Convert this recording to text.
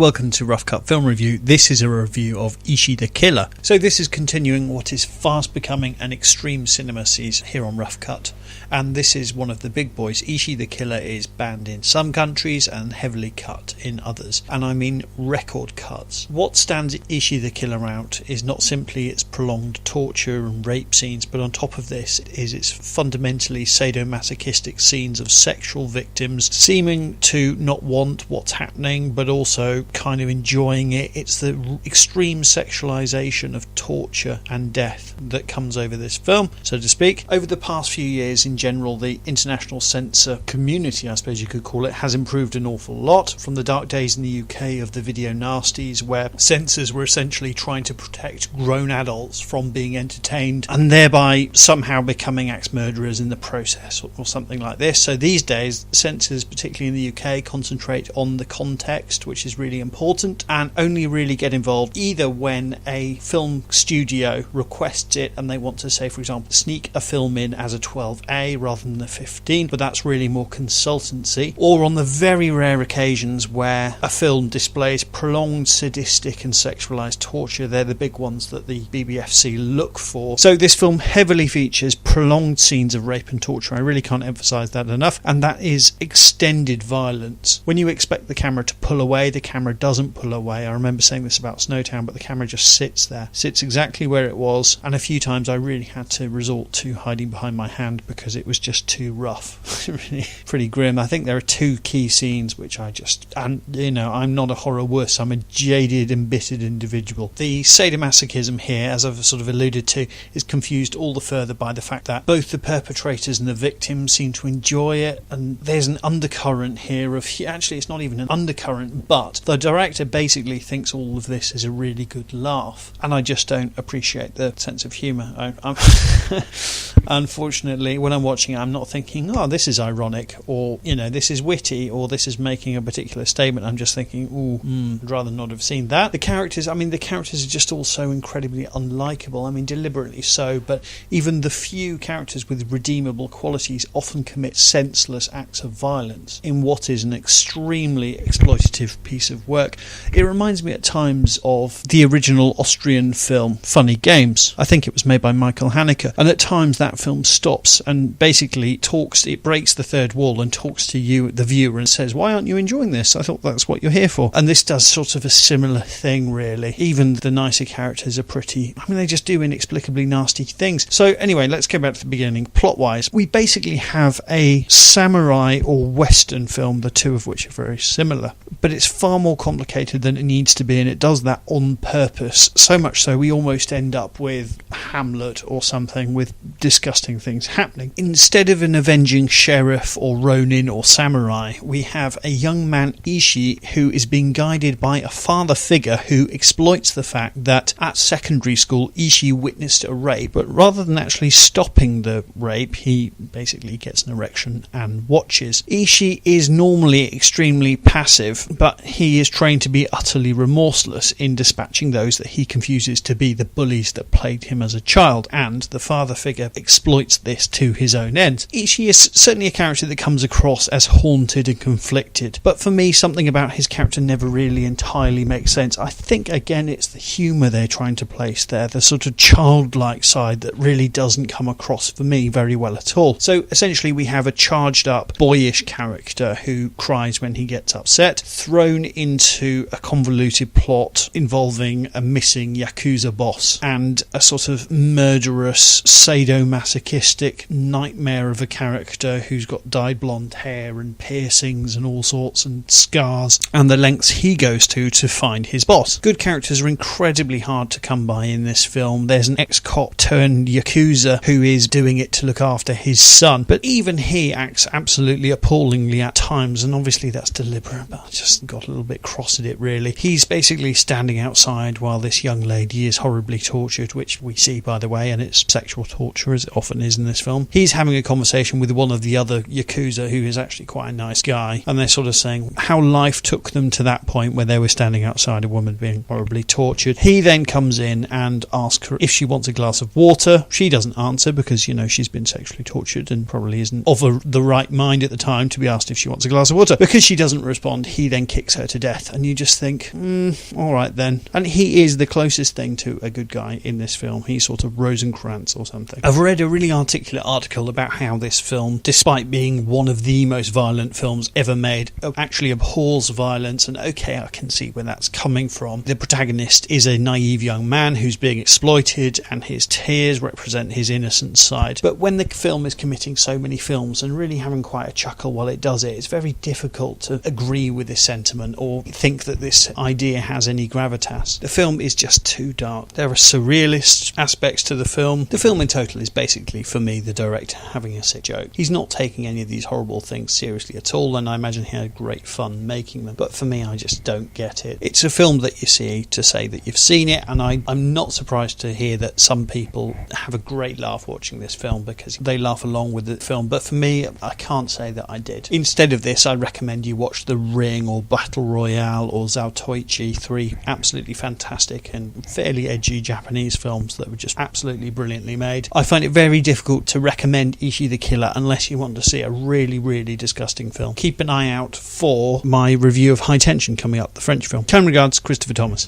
welcome to Rough Cut Film Review. This is a review of Ichi the Killer. So this is continuing what is fast becoming an extreme cinema series here on Rough Cut. And this is one of the big boys. Ichi the Killer is banned in some countries and heavily cut in others. And I mean record cuts. What stands Ichi the Killer out is not simply its prolonged torture and rape scenes, but on top of this is its fundamentally sadomasochistic scenes of sexual victims seeming to not want what's happening, but also kind of enjoying it. It's the extreme sexualization of torture and death that comes over this film, so to speak. Over the past few years, in general, the international censor community, I suppose you could call it, has improved an awful lot. From the dark days in the UK of the video nasties, where censors were essentially trying to protect grown adults from being entertained and thereby somehow becoming axe murderers in the process, or something like this. So these days, censors, particularly in the UK, concentrate on the context, which is really important, and only really get involved either when a film studio requests it and they want to, say, for example, sneak a film in as a 12A rather than a 15, but that's really more consultancy, or on the very rare occasions where a film displays prolonged sadistic and sexualized torture. They're the big ones that the BBFC look for. So this film heavily features prolonged scenes of rape and torture. I really can't emphasize that enough, and that is extended violence. When you expect the camera to pull away, the camera doesn't pull away. I remember saying this about Snowtown, but the camera just sits there, sits exactly where it was, and a few times I really had to resort to hiding behind my hand because it was just too rough. Really pretty grim. I think there are two key scenes which I just, and I'm not a horror wuss, I'm a jaded, embittered individual. The sadomasochism here, as I've sort of alluded to, is confused all the further by the fact that both the perpetrators and the victims seem to enjoy it, and there's an undercurrent here of, actually it's not even an undercurrent, but the director basically thinks all of this is a really good laugh, and I just don't appreciate the sense of humour. Unfortunately, when I'm watching it, I'm not thinking, oh, this is ironic, or this is witty, or this is making a particular statement. I'm just thinking, I'd rather not have seen that. The characters are just all so incredibly unlikable. Deliberately so, but even the few characters with redeemable qualities often commit senseless acts of violence in what is an extremely exploitative piece of work. It reminds me at times of the original Austrian film Funny Games. I think it was made by Michael Haneke, and at times that film stops and basically it breaks the third wall and talks to you, the viewer, and says, why aren't you enjoying this? I thought that's what you're here for. And this does sort of a similar thing, really. Even the nicer characters are they just do inexplicably nasty things. So anyway, let's go back to the beginning. Plot-wise, we basically have a samurai or western film, the two of which are very similar, but it's far more complicated than it needs to be, and it does that on purpose, so much so we almost end up with Hamlet or something, with disgusting things happening. Instead of an avenging sheriff or ronin or samurai, we have a young man, Ichi, who is being guided by a father figure who exploits the fact that at secondary school Ichi witnessed a rape, but rather than actually stopping the rape, he basically gets an erection and watches. Ichi is normally extremely passive, but he is trained to be utterly remorseless in dispatching those that he confuses to be the bullies that plagued him as a child, and the father figure exploits this to his own ends. Ichi is certainly a character that comes across as haunted and conflicted, but for me something about his character never really entirely makes sense. I think again it's the humour they're trying to place there, the sort of childlike side that really doesn't come across for me very well at all. So essentially we have a charged up boyish character who cries when he gets upset, thrown into a convoluted plot involving a missing Yakuza boss and a sort of murderous sadomasochistic nightmare of a character who's got dyed blonde hair and piercings and all sorts and scars, and the lengths he goes to find his boss. Good characters are incredibly hard to come by in this film. There's an ex-cop turned Yakuza who is doing it to look after his son, but even he acts absolutely appallingly at times, and obviously that's deliberate, but I just got a little bit cross at it really. He's basically standing outside while this young lady is horribly tortured, which we see by the way, and it's sexual torture as often is in this film. He's having a conversation with one of the other Yakuza, who is actually quite a nice guy, and they're sort of saying how life took them to that point where they were standing outside a woman being horribly tortured. He then comes in and asks her if she wants a glass of water. She doesn't answer because, you know, she's been sexually tortured and probably isn't of the right mind at the time to be asked if she wants a glass of water. Because she doesn't respond, he then kicks her to death, and you just think, alright then. And he is the closest thing to a good guy in this film. He's sort of Rosencrantz or something. I've read a really articulate article about how this film, despite being one of the most violent films ever made, actually abhors violence, and okay, I can see where that's coming from. The protagonist is a naive young man who's being exploited, and his tears represent his innocent side. But when the film is committing so many films and really having quite a chuckle while it does it, it's very difficult to agree with this sentiment or think that this idea has any gravitas. The film is just too dark. There are surrealist aspects to the film. The film in total is basically, for me, the director having a sick joke. He's not taking any of these horrible things seriously at all, and I imagine he had great fun making them. But for me, I just don't get it. It's a film that you see to say that you've seen it, and I'm not surprised to hear that some people have a great laugh watching this film because they laugh along with the film. But for me, I can't say that I did. Instead of this, I recommend you watch The Ring or Battle Royale or Zautoichi, 3 absolutely fantastic and fairly edgy Japanese films that were just absolutely brilliantly made. I find it very difficult to recommend Ichi the Killer unless you want to see a really, really disgusting film. Keep an eye out for my review of High Tension coming up, the French film. Kind regards, Christopher Thomas.